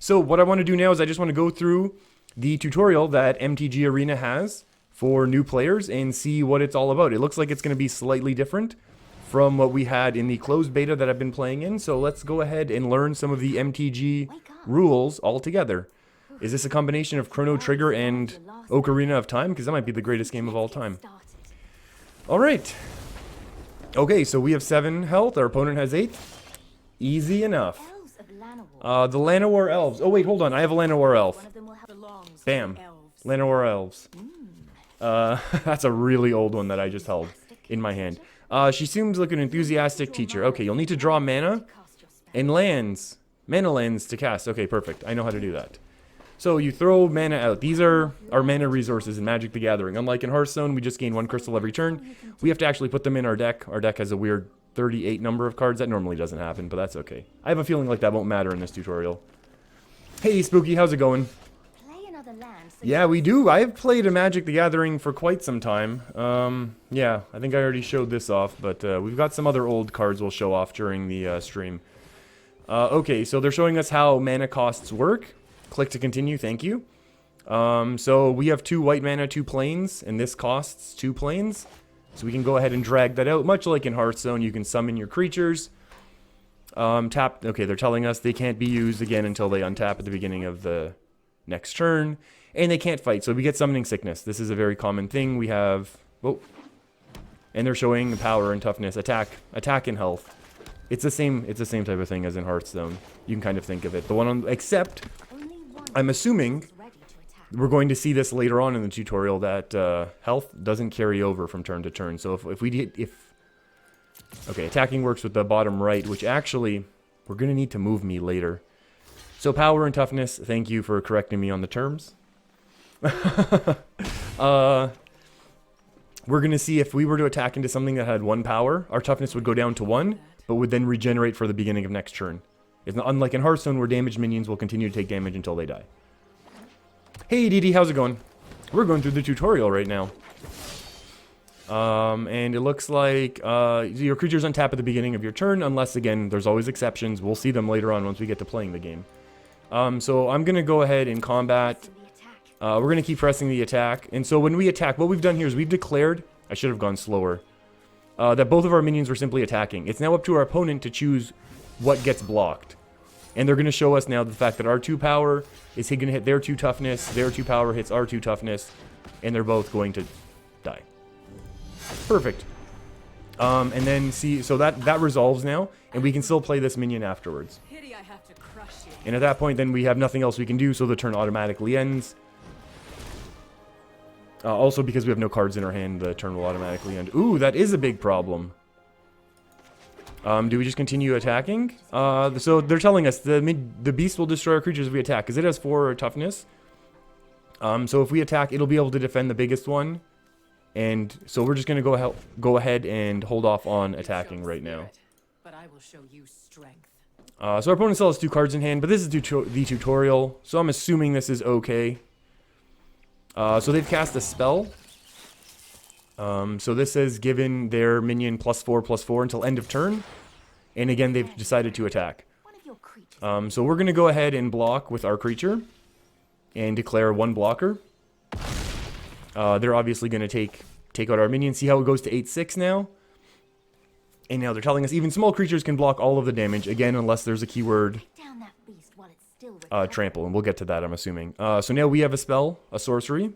So what I want to do now is I just want to go through the tutorial that MTG Arena has for new players and see what it's all about. It looks like it's going to be slightly different from what we had in the closed beta that I've been playing in. So let's go ahead and learn some of the MTG rules all together. Is this a combination of Chrono Trigger and Ocarina of Time? Because that might be the greatest game of all time. Alright. Okay, so we have 7 health. Our opponent has 8. Easy enough. The Llanowar Elves. Oh wait, hold on. I have a Llanowar Elf. Bam. Llanowar Elves. That's a really old one that I just held in my hand. She seems like an enthusiastic teacher. Okay, you'll need to draw mana and lands. Mana lands to cast. Okay, perfect. I know how to do that. So you throw mana out. These are our mana resources in Magic the Gathering. Unlike in Hearthstone, we just gain 1 crystal every turn. We have to actually put them in our deck. Our deck has a weird 38 number of cards. That normally doesn't happen, but that's okay. I have a feeling like that won't matter in this tutorial. Hey, Spooky, how's it going? Yeah, we do. I've played a Magic the Gathering for quite some time. Yeah, I think I already showed this off, but we've got some other old cards we'll show off during the stream. Okay, so they're showing us how mana costs work. Click to continue, thank you. So we have 2 white mana, 2 planes, and this costs 2 planes. So we can go ahead and drag that out. Much like in Hearthstone, you can summon your creatures. Tap. Okay, they're telling us they can't be used again until they untap at the beginning of the next turn. And they can't fight, so we get Summoning Sickness. This is a very common thing. We have... Whoa. And they're showing power and toughness, attack, and health. It's the same type of thing as in Hearthstone. You can kind of think of it. The one on... Except, I'm assuming... We're going to see this later on in the tutorial that health doesn't carry over from turn to turn. So okay, attacking works with the bottom right, which actually we're going to need to move me later. So power and toughness, thank you for correcting me on the terms. We're going to see if we were to attack into something that had 1 power, our toughness would go down to 1, but would then regenerate for the beginning of next turn. It's not, unlike in Hearthstone where damaged minions will continue to take damage until they die. Hey Dee Dee, how's it going? We're going through the tutorial right now. And it looks like your creatures untap at the beginning of your turn, unless, again, there's always exceptions. We'll see them later on once we get to playing the game. So I'm going to go ahead and combat. We're going to keep pressing the attack. And so when we attack, what we've done here is we've declared, I should have gone slower, that both of our minions were simply attacking. It's now up to our opponent to choose what gets blocked. And they're going to show us now the fact that our 2 power is going to hit their 2 toughness, their 2 power hits our 2 toughness, and they're both going to die. Perfect. And then see, so that resolves now, and we can still play this minion afterwards. And at that point, then we have nothing else we can do, so the turn automatically ends. Also, because we have no cards in our hand, the turn will automatically end. Ooh, that is a big problem. Do we just continue attacking? So they're telling us the beast will destroy our creatures if we attack, because it has 4 toughness. So if we attack, it'll be able to defend the biggest one. And so we're just going to go ahead and hold off on attacking right now. But I will show you strength. So our opponent still has 2 cards in hand, but this is the tutorial, so I'm assuming this is okay. So they've cast a spell. So this says given their minion +4/+4 until end of turn. And again, they've decided to attack. So we're going to go ahead and block with our creature. And declare 1 blocker. They're obviously going to take out our minion. See how it goes to 8/6 now? And now they're telling us even small creatures can block all of the damage. Again, unless there's a keyword trample. And we'll get to that, I'm assuming. So now we have a spell, a sorcery.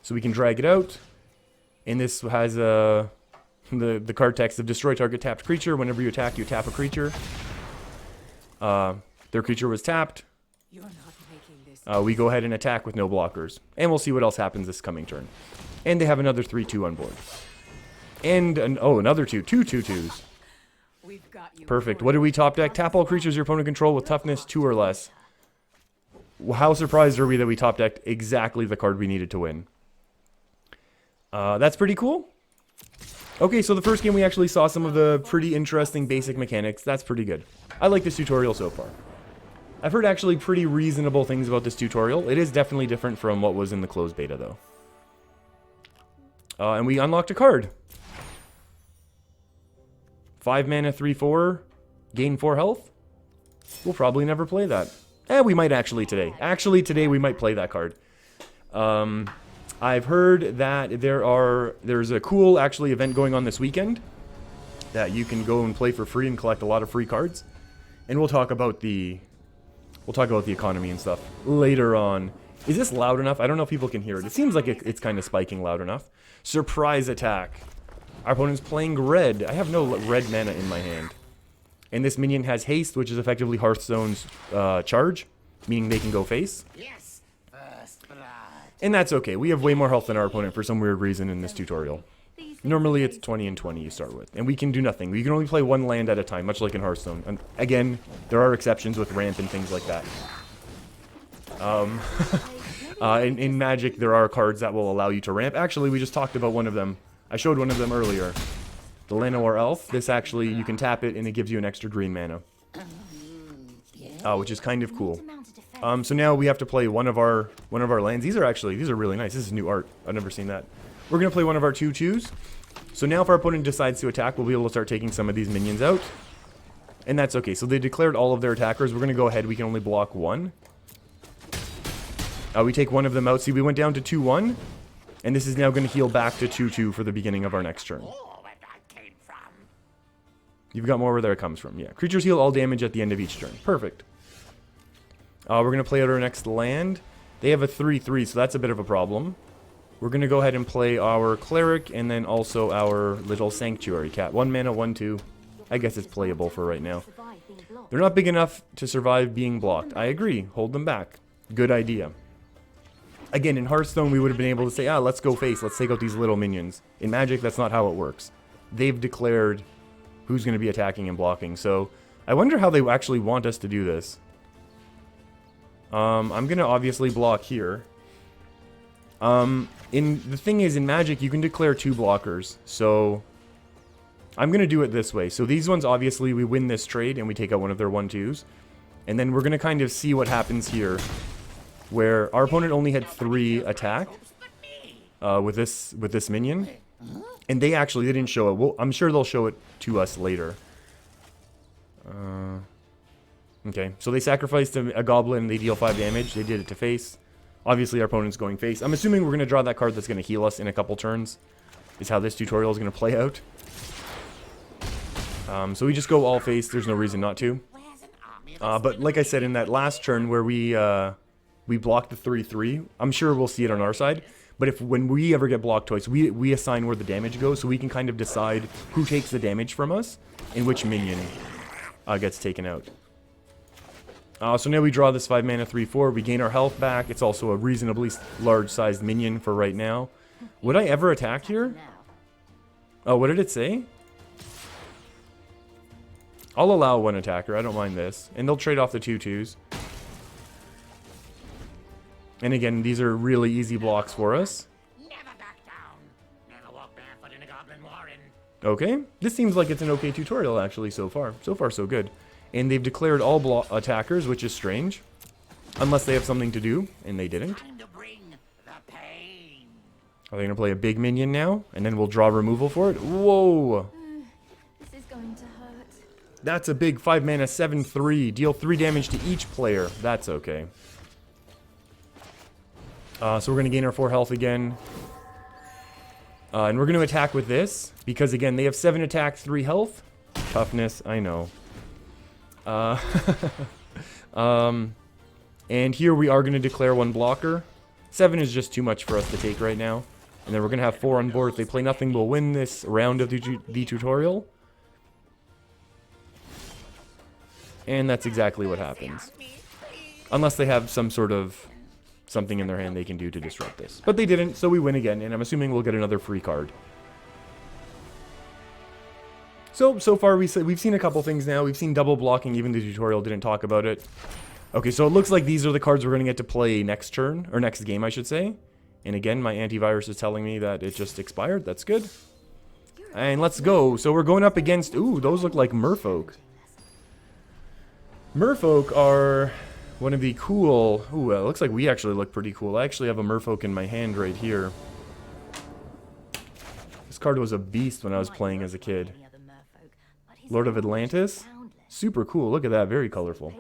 So we can drag it out. And this has the card text of destroy target tapped creature. Whenever you attack, you tap a creature. Their creature was tapped. We go ahead and attack with no blockers. And we'll see what else happens this coming turn. And they have another 3/2 on board. And, another 2. 2 2/2s. Perfect. What do we top deck? Tap all creatures your opponent control with toughness 2 or less. How surprised are we that we top decked exactly the card we needed to win? That's pretty cool. Okay, so the first game we actually saw some of the pretty interesting basic mechanics. That's pretty good. I like this tutorial so far. I've heard actually pretty reasonable things about this tutorial. It is definitely different from what was in the closed beta, though. And we unlocked a card. 5 mana, 3/4, gain 4 health. We'll probably never play that. We might actually today. Actually, today we might play that card. I've heard that there's a cool actually event going on this weekend that you can go and play for free and collect a lot of free cards. And we'll talk about the economy and stuff later on. Is this loud enough? I don't know if people can hear it. It seems like it's kind of spiking loud enough. Surprise attack. Our opponent's playing red. I have no red mana in my hand. And this minion has haste, which is effectively Hearthstone's charge, meaning they can go face. Yes, first blood. And that's okay. We have way more health than our opponent for some weird reason in this tutorial. Normally it's 20 and 20 you start with, and we can do nothing. We can only play one land at a time, much like in Hearthstone. And again, there are exceptions with ramp and things like that. In Magic, there are cards that will allow you to ramp. Actually, we just talked about one of them. I showed one of them earlier. The Llanowar Elf. This actually, you can tap it and it gives you an extra green mana. Which is kind of cool. So now we have to play one of our lands. These are really nice. This is new art. I've never seen that. We're going to play one of our 2/2s. So now if our opponent decides to attack, we'll be able to start taking some of these minions out. And that's okay. So they declared all of their attackers. We're going to go ahead. We can only block one. We take one of them out. See, we went down to 2-1. And this is now going to heal back to 2-2 for the beginning of our next turn. You've got more where there comes from. Yeah. Creatures heal all damage at the end of each turn. Perfect. We're going to play out our next land. They have a 3/3, so that's a bit of a problem. We're going to go ahead and play our Cleric and then also our little Sanctuary Cat. 1 mana, 1/2. I guess it's playable for right now. They're not big enough to survive being blocked. I agree. Hold them back. Good idea. Again, in Hearthstone, we would have been able to say, let's go face. Let's take out these little minions. In Magic, that's not how it works. They've declared who's going to be attacking and blocking. So I wonder how they actually want us to do this. I'm going to obviously block here. The thing is, in Magic, you can declare 2 blockers. So I'm going to do it this way. So these ones, obviously, we win this trade and we take out one of their 1/2s. And then we're going to kind of see what happens here, where our opponent only had 3 attack with this minion. And they didn't show it. Well, I'm sure they'll show it to us later. Okay, so they sacrificed a goblin and they deal 5 damage. They did it to face. Obviously, our opponent's going face. I'm assuming we're going to draw that card that's going to heal us in a couple turns, is how this tutorial is going to play out. So we just go all face. There's no reason not to. But like I said, in that last turn where we blocked the 3/3, I'm sure we'll see it on our side. But when we ever get blocked twice, we assign where the damage goes, so we can kind of decide who takes the damage from us and which minion gets taken out. So now we draw this 5 mana 3/4. We gain our health back. It's also a reasonably large-sized minion for right now. Would I ever attack here? Oh, what did it say? I'll allow 1 attacker. I don't mind this. And they'll trade off the 2/2s. And again, these are really easy blocks for us. Never back down. Never walk barefoot in a goblin warren. Okay. This seems like it's an okay tutorial, actually, so far. So far, so good. And they've declared all attackers, which is strange. Unless they have something to do, and they didn't. Time to bring the pain. Are they going to play a big minion now? And then we'll draw removal for it? Whoa! This is going to hurt. That's a big 5 mana 7/3. Deal 3 damage to each player. That's okay. So we're going to gain our 4 health again. And we're going to attack with this. Because again, they have 7 attack, 3 health. Toughness, I know. And here we are going to declare 1 blocker. 7 is just too much for us to take right now. And then we're going to have 4 on board. If they play nothing, we'll win this round of the tutorial. And that's exactly what happens. Unless they have some sort of something in their hand they can do to disrupt this. But they didn't, so we win again. And I'm assuming we'll get another free card. So far we've seen a couple things now. We've seen double blocking, even the tutorial didn't talk about it. Okay, so it looks like these are the cards we're going to get to play next turn, or next game I should say. And again, my antivirus is telling me that it just expired. That's good. And let's go. So we're going up against, ooh, those look like merfolk. Merfolk are one of the cool, ooh, it looks like we actually look pretty cool. I actually have a merfolk in my hand right here. This card was a beast when I was playing as a kid. Lord of Atlantis? Super cool. Look at that. Very colorful.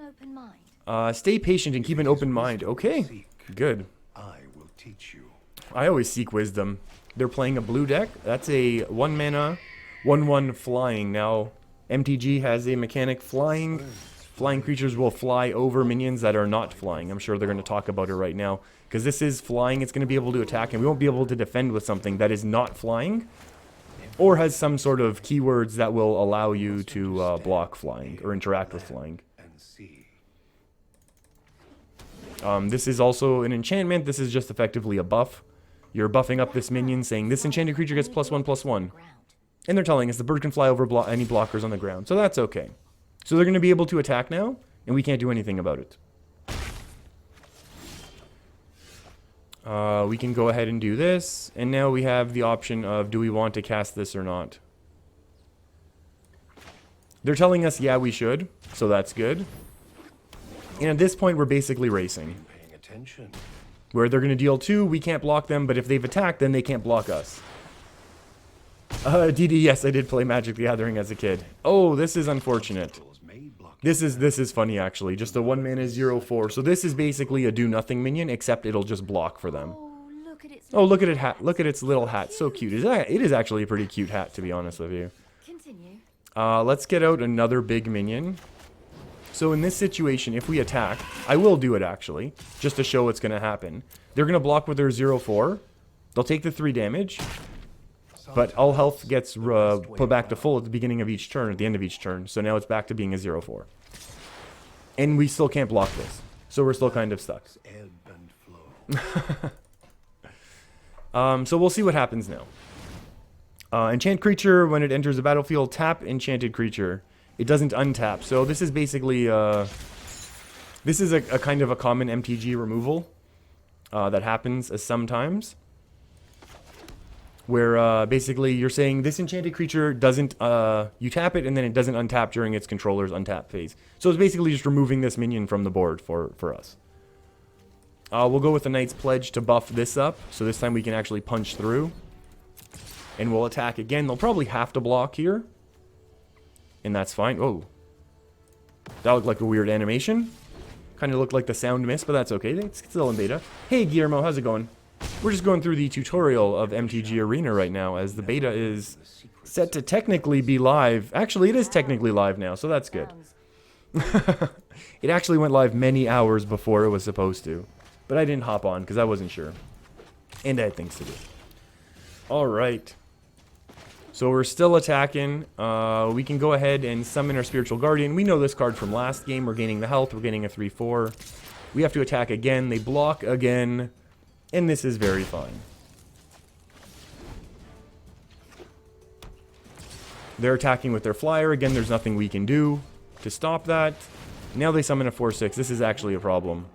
open mind. Stay patient and keep an open mind. Okay, good. I will teach you. I always seek wisdom. They're playing a blue deck. That's a 1 mana, 1/1 flying. Now, MTG has a mechanic flying. Flying creatures will fly over minions that are not flying. I'm sure they're going to talk about it right now. Because this is flying, it's going to be able to attack, and we won't be able to defend with something that is not flying. Or has some sort of keywords that will allow you to block flying or interact with flying. And see. This is also an enchantment. This is just effectively a buff. You're buffing up this minion saying this enchanted creature gets +1/+1. And they're telling us the bird can fly over any blockers on the ground. So that's okay. So they're going to be able to attack now, and we can't do anything about it. We can go ahead and do this, and now we have the option of do we want to cast this or not. They're telling us, yeah, we should, so that's good. And at this point, we're basically racing. Paying attention. Where they're going to deal 2, we can't block them, but if they've attacked, then they can't block us. DD, yes, I did play Magic the Gathering as a kid. Oh, this is unfortunate. This is funny, actually. Just a 1 mana 0/4. So this is basically a do-nothing minion, except it'll just block for them. Oh, look at its Oh, look at it! Look at its little hat. So cute. It is actually a pretty cute hat, to be honest with you. Continue. Let's get out another big minion. So in this situation, if we attack, I will do it actually, just to show what's going to happen. They're going to block with their 0/4. They'll take the 3 damage, but all health gets put back to full at the beginning of each turn, at the end of each turn. So now it's back to being a 0/4. And we still can't block this. So we're still kind of stuck. Ebb and flow. So we'll see what happens now. Enchant Creature, when it enters the battlefield, tap Enchanted Creature. It doesn't untap. So this is basically, this is a kind of a common MTG removal that happens sometimes. Where basically you're saying this Enchanted Creature doesn't, you tap it and then it doesn't untap during its controller's untap phase. So it's basically just removing this minion from the board for us. We'll go with the Knight's Pledge to buff this up, so this time we can actually punch through. And we'll attack again. They'll probably have to block here. And that's fine. Oh. That looked like a weird animation. Kind of looked like the sound miss, but that's okay. It's still in beta. Hey, Guillermo, how's it going? We're just going through the tutorial of MTG Arena right now, as the beta is set to technically be live. Actually, it is technically live now, so that's good. It actually went live many hours before it was supposed to. But I didn't hop on, because I wasn't sure. And I had things to do. Alright. So we're still attacking. We can go ahead and summon our Spiritual Guardian. We know this card from last game. We're gaining the health. We're getting a 3/4. We have to attack again. They block again. And this is very fine. They're attacking with their flyer. Again, there's nothing we can do to stop that. Now they summon a 4/6. This is actually a problem.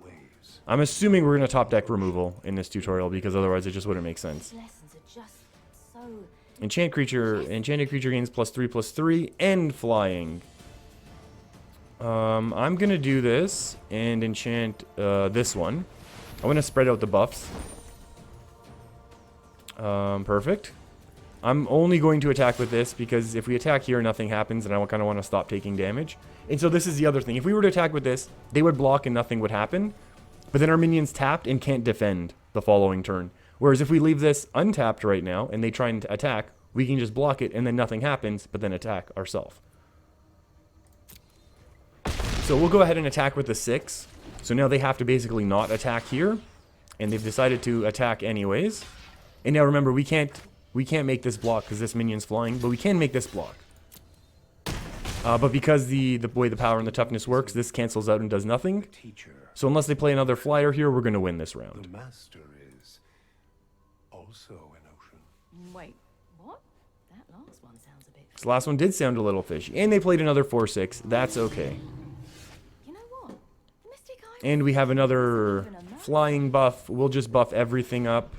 I'm assuming we're going to top deck removal in this tutorial, because otherwise it just wouldn't make sense. Lessons are just so... Enchanted Creature gains +3/+3 and flying. I'm going to do this and enchant this one. I'm going to spread out the buffs. Perfect. I'm only going to attack with this because if we attack here, nothing happens, and I kind of want to stop taking damage. And so this is the other thing. If we were to attack with this, they would block and nothing would happen. But then our minions tapped and can't defend the following turn. Whereas if we leave this untapped right now and they try and attack, we can just block it and then nothing happens, but then attack ourselves. So we'll go ahead and attack with the 6. So now they have to basically not attack here. And they've decided to attack anyways. And now remember, we can't make this block because this minion's flying, but we can make this block. But because the way the power and the toughness works, this cancels out and does nothing. So unless they play another flyer here, we're going to win this round. The master is also an ocean. Wait, what? That last one sounds a bit... This last one did sound a little fishy. And they played another 4/6. That's okay. You know what? Mystic Eye... And we have another flying buff. We'll just buff everything up.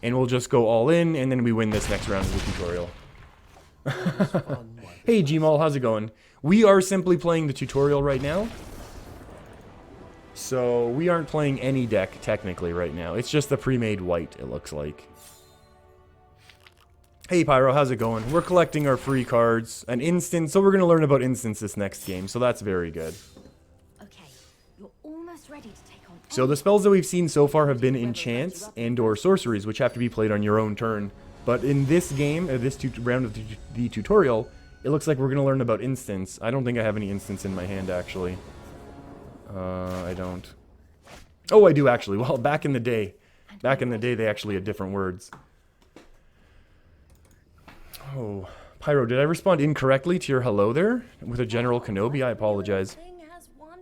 And we'll just go all in, and then we win this next round of the tutorial. Hey Gmal, how's it going? We are simply playing the tutorial right now. So we aren't playing any deck technically right now. It's just the pre-made white, it looks like. Hey Pyro, how's it going? We're collecting our free cards, an instance, so we're going to learn about instance this next game, so that's very good. Okay, you're almost ready to take on. So the spells that we've seen so far have been enchants and or sorceries, which have to be played on your own turn. But in this game, this round of the tutorial, it looks like we're going to learn about instance. I don't think I have any instance in my hand, actually. I don't. Oh, I do, actually. Well, back in the day, they actually had different words. Oh, Pyro, did I respond incorrectly to your hello there with a general Kenobi? I apologize.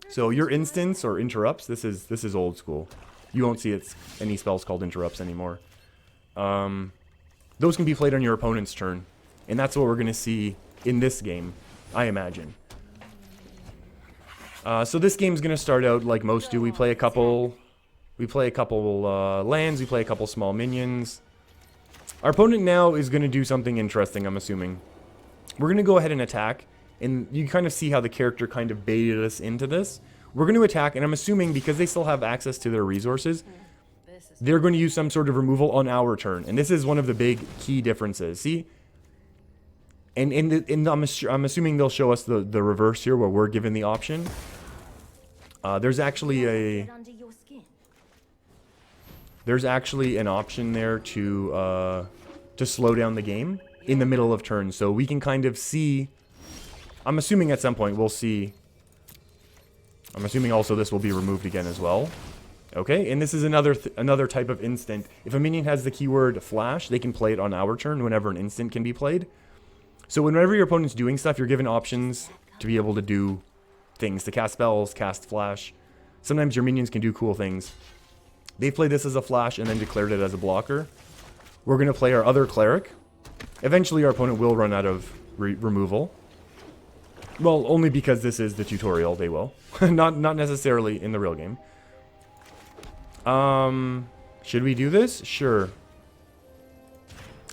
So your instance or interrupts, this is old school. You won't see any spells called interrupts anymore. Those can be played on your opponent's turn, and that's what we're going to see in this game, I imagine. So this game's going to start out like most do. We play a couple lands, we play a couple small minions. Our opponent now is going to do something interesting, I'm assuming. We're going to go ahead and attack, and you kind of see how the character kind of baited us into this. We're going to attack, and I'm assuming because they still have access to their resources, they're going to use some sort of removal on our turn. And this is one of the big key differences. See? And I'm assuming they'll show us the reverse here where we're given the option. There's actually an option there to slow down the game in the middle of turns, so we can kind of see. I'm assuming at some point we'll see. I'm assuming also this will be removed again as well. Okay, and this is another type of instant. If a minion has the keyword flash, they can play it on our turn whenever an instant can be played. So whenever your opponent's doing stuff, you're given options to be able to do things, to cast spells, cast flash. Sometimes your minions can do cool things. They played this as a flash and then declared it as a blocker. We're going to play our other cleric. Eventually our opponent will run out of removal. Well, only because this is the tutorial, they will. not necessarily in the real game. Should we do this? Sure.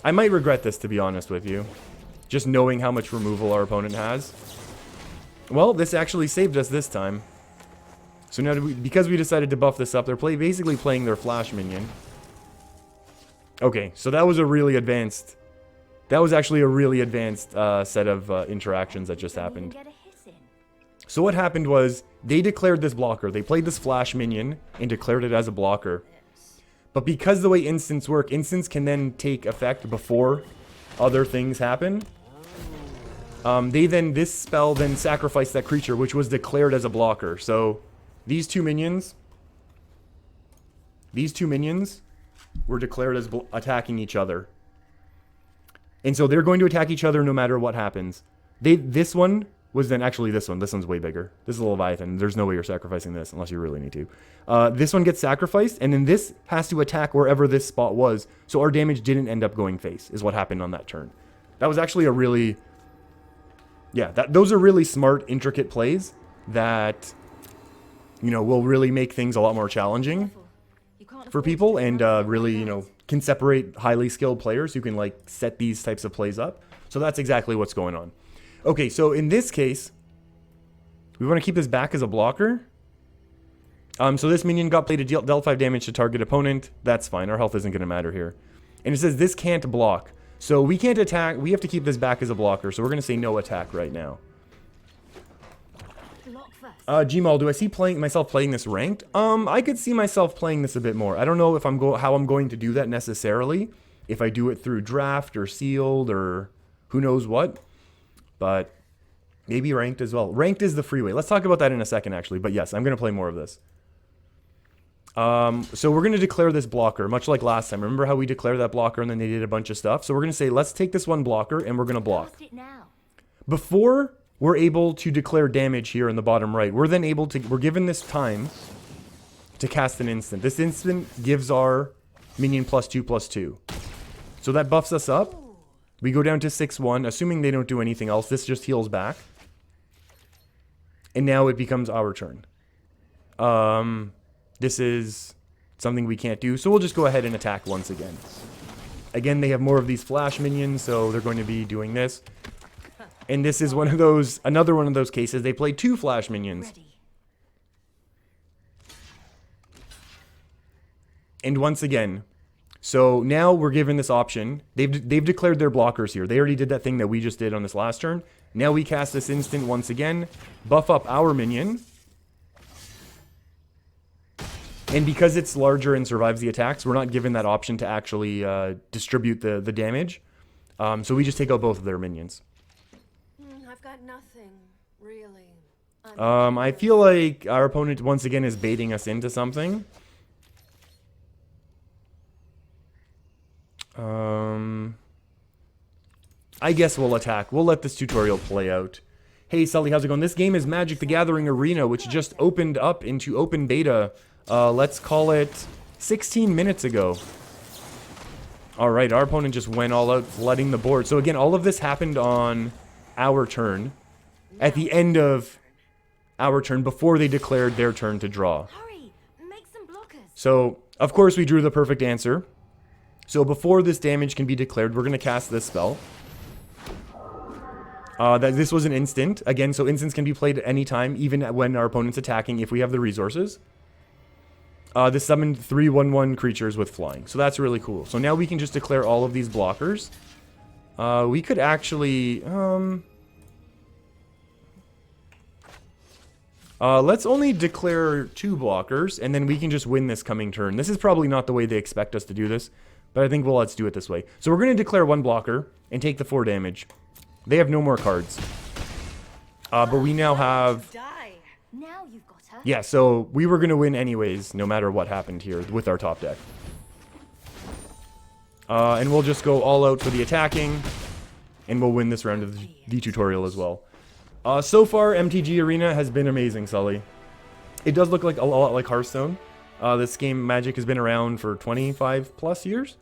I might regret this, to be honest with you. Just knowing how much removal our opponent has. Well, this actually saved us this time. So now, because we decided to buff this up, they're basically playing their flash minion. Okay, so that was a really advanced... That was actually a really advanced set of interactions that just happened. So what happened was, they declared this blocker. They played this flash minion and declared it as a blocker. But because the way instants work, instants can then take effect before other things happen. This spell then sacrificed that creature, which was declared as a blocker. So these two minions were declared as attacking each other. And so they're going to attack each other no matter what happens. This one was then actually this one. This one's way bigger. This is a Leviathan. There's no way you're sacrificing this unless you really need to. This one gets sacrificed, and then this has to attack wherever this spot was. So our damage didn't end up going face, is what happened on that turn. That was actually a really... Yeah, those are really smart, intricate plays that, you know, will really make things a lot more challenging for people and really, you know, can separate highly skilled players who can, like, set these types of plays up. So that's exactly what's going on. Okay, so in this case, we want to keep this back as a blocker. So this minion got played to dealt 5 damage to target opponent. That's fine. Our health isn't going to matter here. And it says this can't block. So we can't attack. We have to keep this back as a blocker. So we're going to say no attack right now. Gmal, do I see myself playing this ranked? I could see myself playing this a bit more. I don't know if how I'm going to do that necessarily. If I do it through draft or sealed or who knows what. But maybe ranked as well. Ranked is the freeway. Let's talk about that in a second, actually. But yes, I'm going to play more of this. So we're going to declare this blocker, much like last time. Remember how we declared that blocker and then they did a bunch of stuff? So we're going to say, let's take this one blocker and we're going to block. Before we're able to declare damage here in the bottom right, we're then able to, we're given this time to cast an instant. This instant gives our minion +2/+2. So that buffs us up. We go down to 6/1, assuming they don't do anything else. This just heals back. And now it becomes our turn. This is something we can't do, so we'll just go ahead and attack once again. Again, they have more of these flash minions, so they're going to be doing this. And this is another one of those cases. They play 2 flash minions. And once again, So now we're given this option. They've declared their blockers here. They already did that thing that we just did on this last turn. Now we cast this instant once again, buff up our minion. And because it's larger and survives the attacks, we're not given that option to actually distribute the damage. So we just take out both of their minions. I've got nothing, really. I feel like our opponent once again is baiting us into something. I guess we'll attack. We'll let this tutorial play out. Hey Sully, how's it going? This game is Magic the Gathering Arena, which just opened up into open beta. Let's call it 16 minutes ago. Alright, our opponent just went all out, flooding the board. So again, all of this happened on our turn. At the end of our turn, before they declared their turn to draw. Hurry, make some blockers. So, of course, we drew the perfect answer. So before this damage can be declared, we're going to cast this spell. This was an instant. Again, so instants can be played at any time, even when our opponent's attacking, if we have the resources. This summoned 3/1/1 creatures with flying. So that's really cool. So now we can just declare all of these blockers. We could actually... let's only declare 2 blockers, and then we can just win this coming turn. This is probably not the way they expect us to do this, but I think, well, let's do it this way. So we're going to declare 1 blocker and take the 4 damage. They have no more cards. But we now have... Now you've got her. Yeah, so we were going to win anyways, no matter what happened here with our top deck. And we'll just go all out for the attacking, and we'll win this round of the tutorial as well. So far, MTG Arena has been amazing, Sully. It does look like a lot like Hearthstone. This game, Magic, has been around for 25 plus years.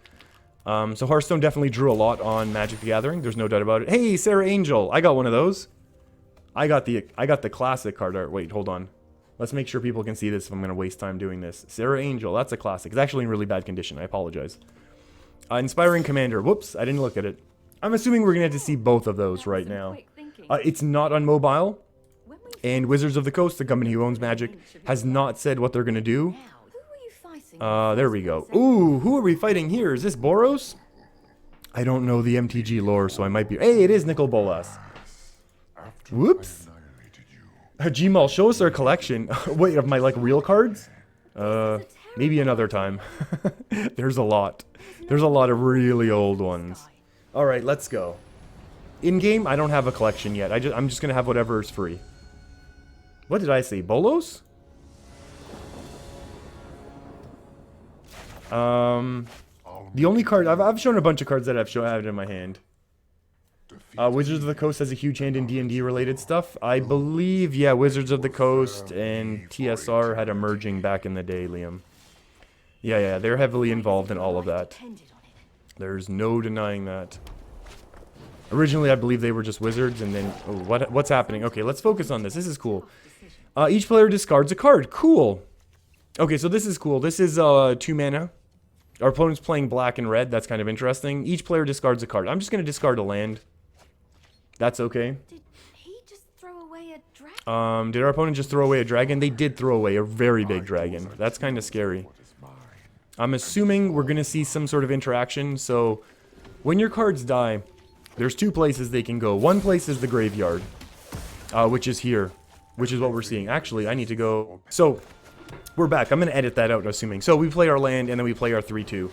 So Hearthstone definitely drew a lot on Magic the Gathering. There's no doubt about it. Hey, Sarah Angel, I got one of those. I got the classic card art. Wait, hold on. Let's make sure people can see this if I'm going to waste time doing this. Sarah Angel, that's a classic. It's actually in really bad condition. I apologize. Inspiring Commander. Whoops, I didn't look at it. I'm assuming we're going to have to see both of those right now. It's not on mobile. And Wizards of the Coast, the company who owns Magic, has not said what they're going to do. There we go. Ooh, who are we fighting here? Is this Boros? I don't know the MTG lore, so I might be... Hey, it is Nicol Bolas. Whoops. Gmal, show us our collection. Wait, of my, like, real cards? Maybe another time. There's a lot. There's a lot of really old ones. Alright, let's go. In-game, I don't have a collection yet. I'm just going to have whatever is free. What did I say? Bolos? The only card... I've shown a bunch of cards that I've had in my hand. Wizards of the Coast has a huge hand in D&D related stuff. I believe, yeah, Wizards of the Coast and TSR had a merging back in the day, Liam. Yeah, they're heavily involved in all of that. There's no denying that. Originally, I believe they were just Wizards, and then... Oh, what's happening? Okay, let's focus on this. This is cool. Each player discards a card. Cool. Okay, so this is cool. This is 2 mana. Our opponent's playing black and red. That's kind of interesting. Each player discards a card. I'm just going to discard a land. That's okay. Did he just throw away a dragon? Did our opponent just throw away a dragon? They did throw away a very big dragon. That's kind of scary. I'm assuming we're going to see some sort of interaction. So, when your cards die, there's 2 places they can go. One place is the graveyard, which is here, which is what we're seeing. Actually, I need to go... So, we're back. I'm going to edit that out, assuming. So, we play our land, and then we play our 3/2.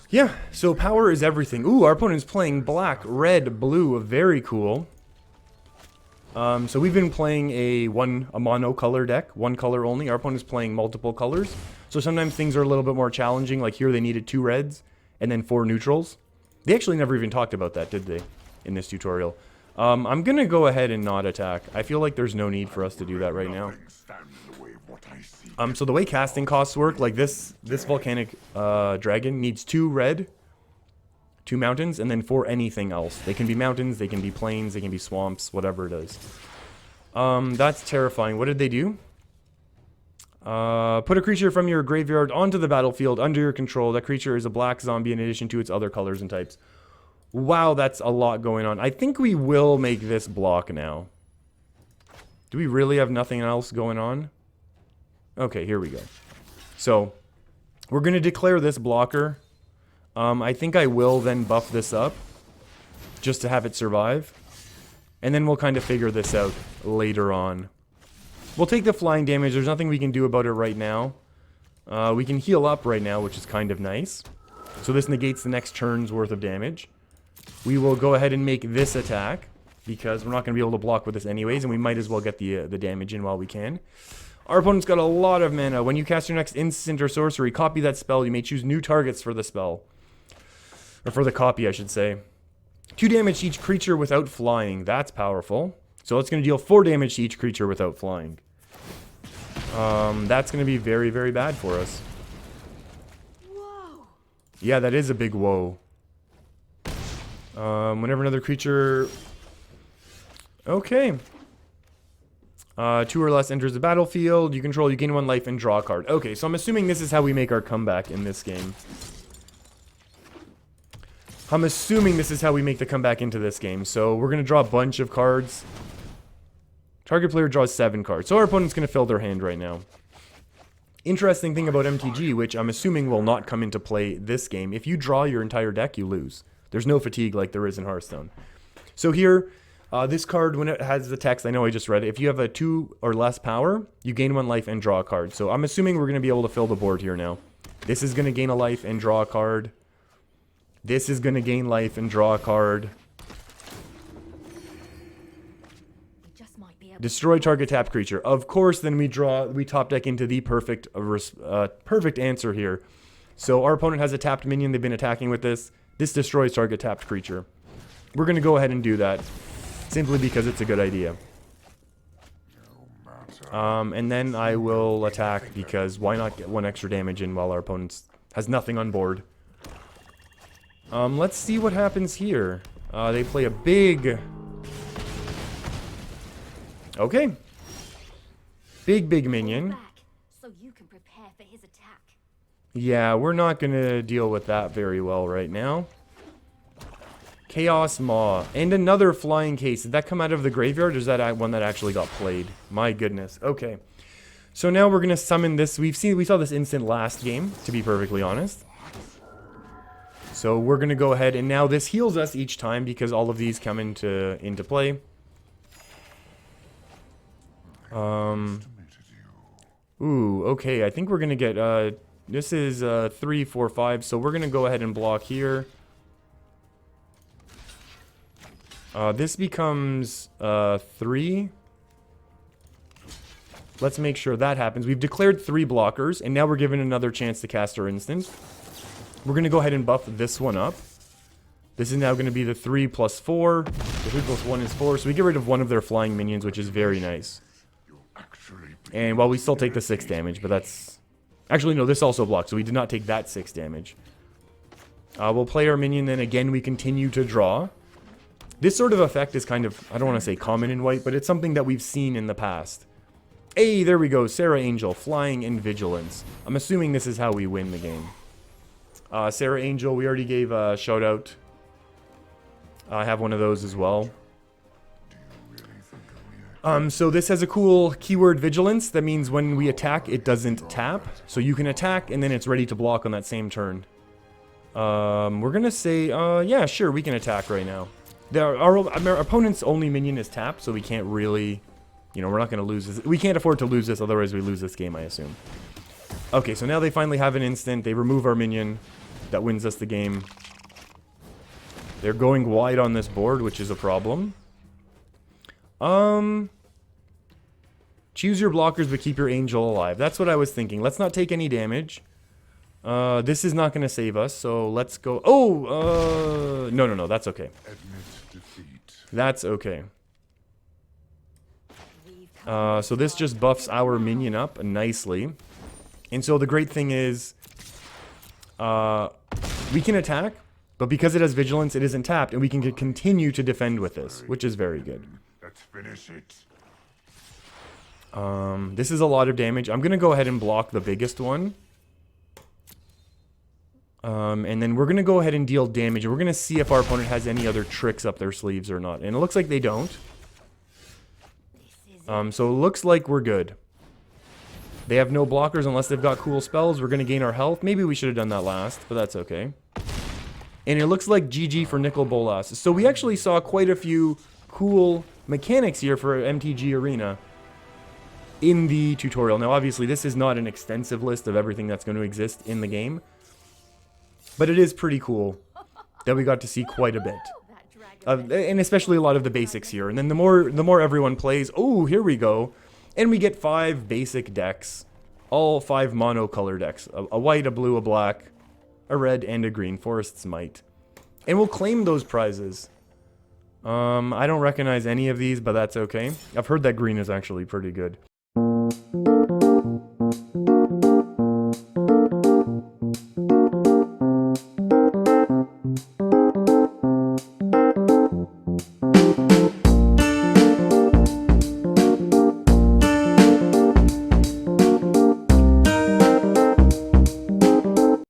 Yeah, so power is everything. Ooh, our opponent's playing black, red, blue. Very cool. So we've been playing a mono-color deck, 1 color only. Our opponent's playing multiple colors. So sometimes things are a little bit more challenging. Like here, they needed 2 reds and then 4 neutrals. They actually never even talked about that, did they, in this tutorial? I'm going to go ahead and not attack. I feel like there's no need for us to do that right now. So the way casting costs work, like this volcanic dragon needs 2 red, 2 mountains, and then 4 anything else. They can be mountains, they can be plains, they can be swamps, whatever it is. That's terrifying. What did they do? Put a creature from your graveyard onto the battlefield under your control. That creature is a black zombie in addition to its other colors and types. Wow, that's a lot going on. I think we will make this block now. Do we really have nothing else going on? Okay, here we go. So we're going to declare this blocker. I think I will then buff this up just to have it survive. And then we'll kind of figure this out later on. We'll take the flying damage. There's nothing we can do about it right now. We can heal up right now, which is kind of nice. So this negates the next turn's worth of damage. We will go ahead and make this attack, because we're not going to be able to block with this anyways, and we might as well get the damage in while we can. Our opponent's got a lot of mana. When you cast your next instant or sorcery, copy that spell. You may choose new targets for the spell. Or for the copy, I should say. 2 damage to each creature without flying. That's powerful. So it's going to deal 4 damage to each creature without flying. That's going to be very, very bad for us. Whoa! Yeah, that is a big whoa. Whenever another creature... Okay. 2 or less enters the battlefield. You control, you gain 1 life and draw a card. Okay, so I'm assuming this is how we make our comeback in this game. I'm assuming this is how we make the comeback into this game. So we're going to draw a bunch of cards. Target player draws 7 cards. So our opponent's going to fill their hand right now. Interesting thing about MTG, which I'm assuming will not come into play this game. If you draw your entire deck, you lose. There's no fatigue like there is in Hearthstone. So here, this card, when it has the text, I know I just read it. If you have a 2 or less power, you gain 1 life and draw a card. So I'm assuming we're going to be able to fill the board here now. This is going to gain a life and draw a card. This is going to gain life and draw a card. Destroy target tapped creature. Of course, then we top deck into the perfect answer here. So our opponent has a tapped minion. They've been attacking with this. This destroys target tapped creature. We're going to go ahead and do that. Simply because it's a good idea. And then I will attack because why not get 1 extra damage in while our opponent has nothing on board. Let's see what happens here. They play a big... Okay. Big minion. So you can prepare for his attack. Yeah, we're not going to deal with that very well right now. Chaos Maw. And another flying case. Did that come out of the graveyard or is that one that actually got played? My goodness. Okay. So now we're going to summon this. We saw this instant last game, to be perfectly honest. So we're going to go ahead and now this heals us each time because all of these come into play. Ooh, okay. I think we're going to get, this is 3, 4, 5. So we're going to go ahead and block here. This becomes 3. Let's make sure that happens. We've declared 3 blockers, and now we're given another chance to cast our instant. We're going to go ahead and buff this one up. This is now going to be the 3 plus 4. The 3 plus 1 is 4, so we get rid of one of their flying minions, which is very nice. And well, we still take the 6 damage, but that's... Actually, no, this also blocks, so we did not take that 6 damage. We'll play our minion, then again we continue to draw. This sort of effect is kind of, I don't want to say common in white, but it's something that we've seen in the past. Hey, there we go, Sarah Angel, Flying and Vigilance. I'm assuming this is how we win the game. Sarah Angel, we already gave a shout out. I have one of those as well. So this has a cool keyword Vigilance. That means when we attack, it doesn't tap. So you can attack and then it's ready to block on that same turn. We're going to say, yeah, sure, we can attack right now. Our opponent's only minion is tapped, so we can't really, you know, we're not going to lose this. We can't afford to lose this, otherwise we lose this game, I assume. Okay, so now they finally have an instant. They remove our minion. That wins us the game. They're going wide on this board, which is a problem. Choose your blockers, but keep your angel alive. That's what I was thinking. Let's not take any damage. This is not going to save us, so let's go... Oh! No, that's okay. That's okay. So this just buffs our minion up nicely. And so the great thing is... we can attack, but because it has Vigilance, it isn't tapped, and we can continue to defend with this, which is very good. Let's finish it. This is a lot of damage. I'm going to go ahead and block the biggest one. And then we're going to go ahead and deal damage. And we're going to see if our opponent has any other tricks up their sleeves or not. And it looks like they don't. So it looks like we're good. They have no blockers unless they've got cool spells. We're going to gain our health. Maybe we should have done that last, but that's okay. And it looks like GG for Nicol Bolas. So we actually saw quite a few cool mechanics here for MTG Arena in the tutorial. Now, obviously, this is not an extensive list of everything that's going to exist in the game, but it is pretty cool that we got to see quite a bit. And especially a lot of the basics here. And then the more everyone plays, oh, here we go. And we get 5 basic decks, all 5 monocolor decks, a white, a blue, a black, a red, and a green, Forest's Might. And we'll claim those prizes. I don't recognize any of these, but that's okay. I've heard that green is actually pretty good.